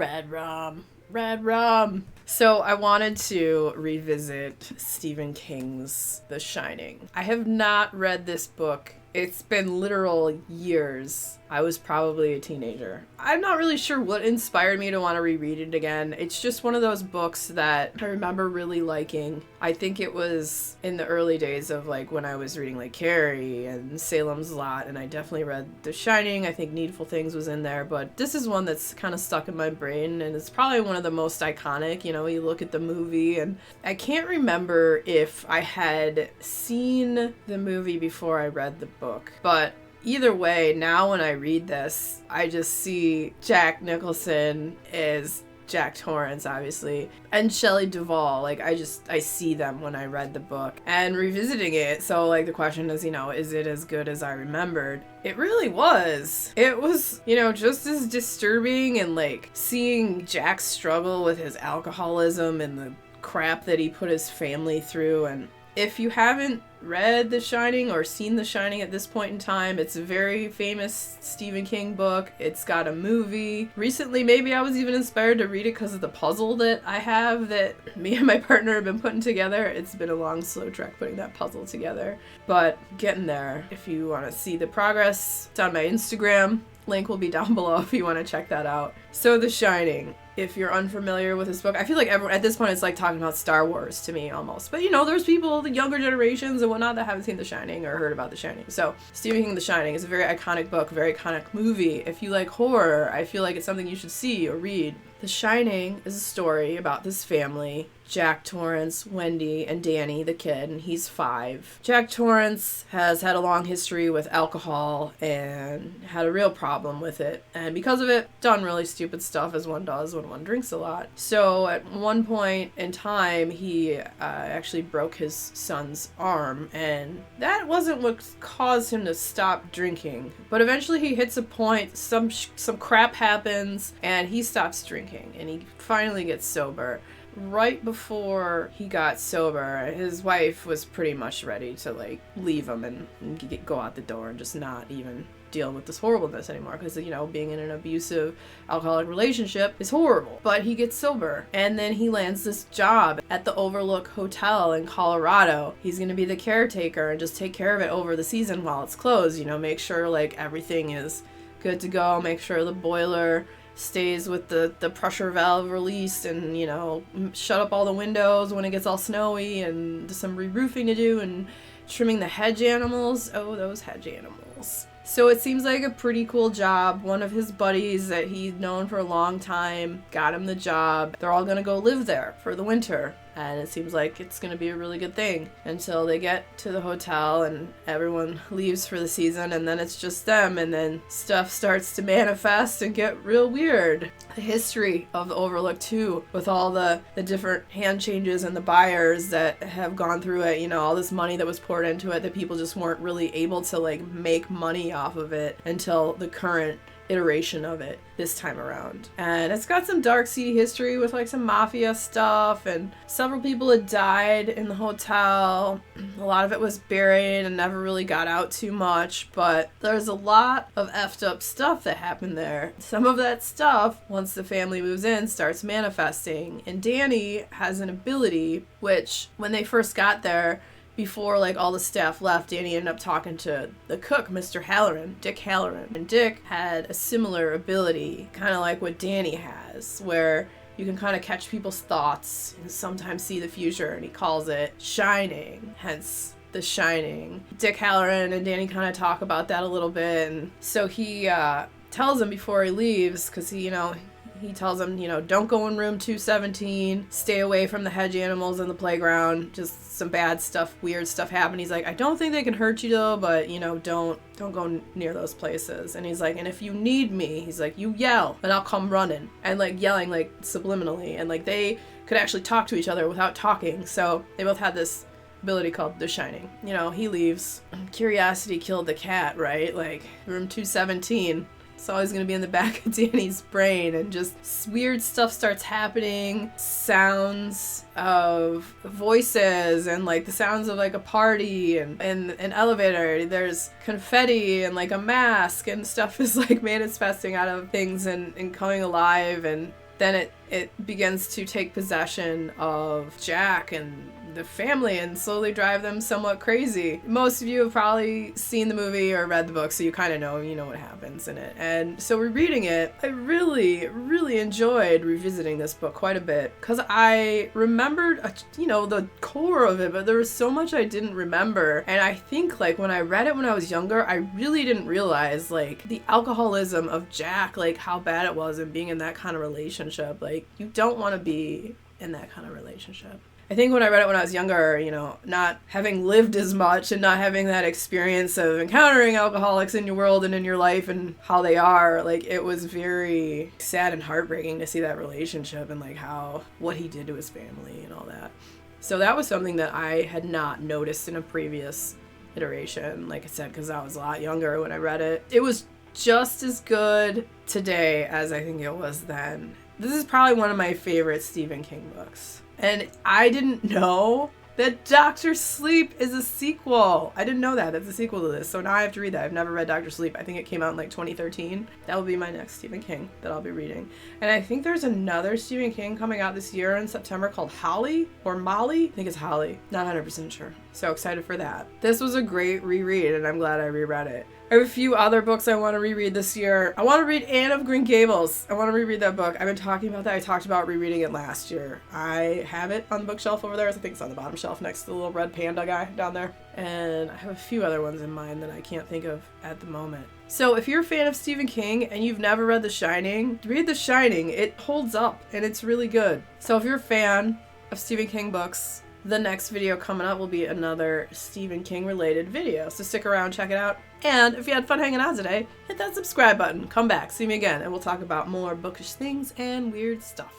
Red rum. Red rum. So I wanted to revisit Stephen King's The Shining. I have not read this book. It's been literal years. I was probably a teenager. I'm not really sure what inspired me to want to reread it again. It's just one of those books that I remember really liking. I think it was in the early days of like when I was reading like Carrie and Salem's Lot, and I definitely read The Shining. I think Needful Things was in there, but this is one that's kind of stuck in my brain, and it's probably one of the most iconic. You know, you look at the movie, and I can't remember if I had seen the movie before I read the book, but either way, now when I read this, I just see Jack Nicholson as Jack Torrance, obviously, and Shelley Duvall. Like, I see them when I read the book. And revisiting it, so, like, the question is, you know, is it as good as I remembered? It really was. It was, you know, just as disturbing, and, like, seeing Jack struggle with his alcoholism and the crap that he put his family through. And if you haven't read The Shining or seen The Shining at this point in time, it's a very famous Stephen King book. It's got a movie. Recently, maybe I was even inspired to read it because of the puzzle that I have that me and my partner have been putting together. It's been a long, slow trek putting that puzzle together, but getting there. If you want to see the progress, it's on my Instagram. Link will be down below if you want to check that out. So The Shining. If you're unfamiliar with this book, I feel like everyone at this point it's like talking about Star Wars to me almost. But you know, there's people, the younger generations and whatnot, that haven't seen The Shining or heard about The Shining. So Stephen King The Shining is a very iconic book, very iconic movie. If you like horror, I feel like it's something you should see or read. The Shining is a story about this family, Jack Torrance, Wendy, and Danny, the kid, and he's 5. Jack Torrance has had a long history with alcohol and had a real problem with it. And because of it, done really stupid stuff, as one does when one drinks a lot. So at one point in time, he actually broke his son's arm, and that wasn't what caused him to stop drinking. But eventually he hits a point, some crap happens, and he stops drinking, and he finally gets sober. Right before he got sober, his wife was pretty much ready to like leave him and go out the door and just not even deal with this horribleness anymore, because, you know, being in an abusive alcoholic relationship is horrible. But he gets sober, and then he lands this job at the Overlook Hotel in Colorado. He's going to be the caretaker and just take care of it over the season while it's closed, you know, make sure like everything is good to go, make sure the boiler stays with the pressure valve released, and, you know, shut up all the windows when it gets all snowy, and some re-roofing to do, and trimming the hedge animals. Oh, those hedge animals. So it seems like a pretty cool job. One of his buddies that he'd known for a long time got him the job. They're all gonna go live there for the winter, and it seems like it's gonna be a really good thing until they get to the hotel and everyone leaves for the season, and then it's just them, and then stuff starts to manifest and get real weird. The history of the Overlook too, with all the different hand changes and the buyers that have gone through it, you know, all this money that was poured into it that people just weren't really able to like make money off of it until the current iteration of it this time around. And it's got some dark, seedy history with like some mafia stuff, and several people had died in the hotel. A lot of it was buried and never really got out too much, but there's a lot of effed up stuff that happened there. Some of that stuff, once the family moves in, starts manifesting, and Danny has an ability which, when they first got there, before like all the staff left, Danny ended up talking to the cook, Mr. Halloran, Dick Halloran. And Dick had a similar ability, kind of like what Danny has, where you can kind of catch people's thoughts and sometimes see the future, and he calls it shining, hence The Shining. Dick Halloran and Danny kind of talk about that a little bit, and so he tells him before he leaves, because he tells him, don't go in room 217, stay away from the hedge animals in the playground, just some bad stuff, weird stuff happened. He's like, I don't think they can hurt you though, but, don't go near those places. And he's like, and if you need me, he's like, you yell and I'll come running. And like yelling like subliminally, and like they could actually talk to each other without talking. So they both had this ability called The Shining. He leaves. Curiosity killed the cat, right? Like room 217. It's always going to be in the back of Danny's brain, and just weird stuff starts happening. Sounds of voices, and like the sounds of like a party, and an elevator. There's confetti and like a mask, and stuff is like manifesting out of things and coming alive, and then it begins to take possession of Jack and the family and slowly drive them somewhat crazy. Most of you have probably seen the movie or read the book, so you kind of know, what happens in it. And so rereading it, I really, really enjoyed revisiting this book quite a bit because I remembered, the core of it, but there was so much I didn't remember. And I think like when I read it when I was younger, I really didn't realize like the alcoholism of Jack, like how bad it was and being in that kind of relationship. Like you don't want to be in that kind of relationship. I think when I read it when I was younger, not having lived as much and not having that experience of encountering alcoholics in your world and in your life and how they are, like it was very sad and heartbreaking to see that relationship and like what he did to his family and all that. So that was something that I had not noticed in a previous iteration, like I said, because I was a lot younger when I read it. It was just as good today as I think it was then. This is probably one of my favorite Stephen King books. And I didn't know that Dr. Sleep is a sequel. I didn't know that. It's a sequel to this. So now I have to read that. I've never read Dr. Sleep. I think it came out in like 2013. That will be my next Stephen King that I'll be reading. And I think there's another Stephen King coming out this year in September called Holly or Molly. I think it's Holly. Not 100% sure. So excited for that. This was a great reread and I'm glad I reread it. I have a few other books I want to reread this year. I want to read Anne of Green Gables. I want to reread that book. I've been talking about that. I talked about rereading it last year. I have it on the bookshelf over there. I think it's on the bottom shelf next to the little red panda guy down there. And I have a few other ones in mind that I can't think of at the moment. So if you're a fan of Stephen King and you've never read The Shining, read The Shining. It holds up and it's really good. So if you're a fan of Stephen King books, the next video coming up will be another Stephen King related video. So stick around, check it out. And if you had fun hanging out today, hit that subscribe button. Come back, see me again, and we'll talk about more bookish things and weird stuff.